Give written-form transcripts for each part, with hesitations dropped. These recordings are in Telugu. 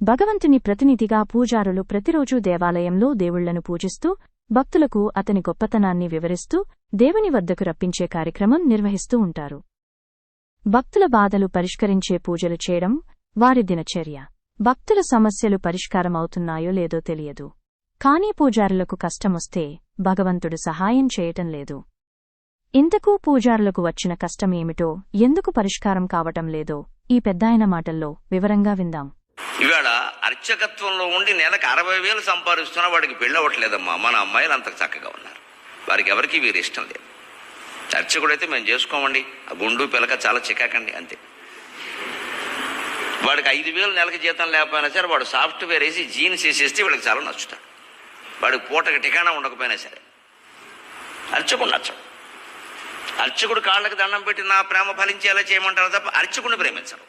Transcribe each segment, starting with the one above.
భగవంతుని ప్రతినిధిగా పూజారులు ప్రతిరోజూ దేవాలయంలో దేవుళ్లను పూజిస్తూ భక్తులకు అతని గొప్పతనాన్ని వివరిస్తూ దేవుని వద్దకు రప్పించే కార్యక్రమం నిర్వహిస్తూ ఉంటారు. భక్తుల బాధలు పరిష్కరించే పూజలు చేయడం వారి దినచర్య. భక్తుల సమస్యలు పరిష్కారమవుతున్నాయో లేదో తెలియదు, కానీ పూజారులకు కష్టమొస్తే భగవంతుడు సహాయం చేయటం లేదు. ఇంతకూ పూజారులకు వచ్చిన కష్టమేమిటో, ఎందుకు పరిష్కారం కావటం లేదో ఈ పెద్దాయన మాటల్లో వివరంగా విందాం. ఇవాళ అర్చకత్వంలో ఉండి నెలకు 60,000 సంపాదిస్తున్నా వాడికి పెళ్ళవట్లేదమ్మా. మన అమ్మాయిలు అంత చక్కగా ఉన్నారు, వారికి ఎవరికి వీరి ఇష్టం లేదు. అర్చకుడైతే మేము చేసుకోమండి, ఆ గుండు పిలక చాలా చికాకండి అంతే. వాడికి 5,000 నెలకి జీతం లేకపోయినా సరే వాడు సాఫ్ట్వేర్ వేసి జీన్స్ వేసేస్తే వాడికి చాలా నచ్చుతాడు. వాడికి పూటకి ఠికానా ఉండకపోయినా సరే అర్చకుడు నచ్చడు. అర్చకుడు కాళ్ళకి దండం పెట్టి నా ప్రేమ ఫలించేలా చేయమంటారు తప్ప అర్చకుడిని ప్రేమించరు.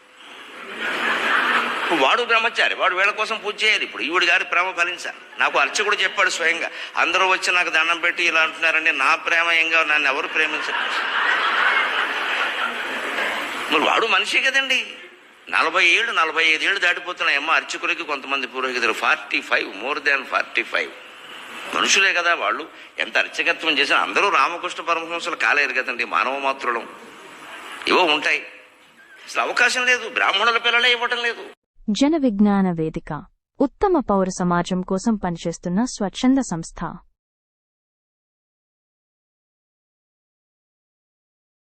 వాడు బ్రహ్మచారి, వాడు వీళ్ళ కోసం పూజ చేయాలి. ఇప్పుడు ఈవిడి గారి ప్రేమ ఫలించాలి. నాకు అర్చకుడు చెప్పాడు స్వయంగా, అందరూ వచ్చి నాకు దండం పెట్టి ఇలా అంటున్నారండి, నా ప్రేమ ఏంగా, నన్ను ఎవరు ప్రేమించరు. మరి వాడు మనిషి కదండి. 40 ఏళ్ళు 45 ఏళ్ళు దాటిపోతున్నాయమ్మా అర్చకులకి. కొంతమంది పురోహితులు 45, మోర్ దాన్ 45 మనుషులే కదా వాళ్ళు. ఎంత అర్చకత్వం చేసినా అందరూ రామకృష్ణ పరమహంసలు కాలేరు కదండి, మానవ మాత్రులం. ఇవో ఉంటాయి. అసలు అవకాశం లేదు, బ్రాహ్మణుల పిల్లలే ఇవ్వటం లేదు. జన విజ్ఞాన వేదిక ఉత్తమ పౌర సమాజం కోసం పనిచేస్తున్న స్వచ్ఛంద సంస్థ.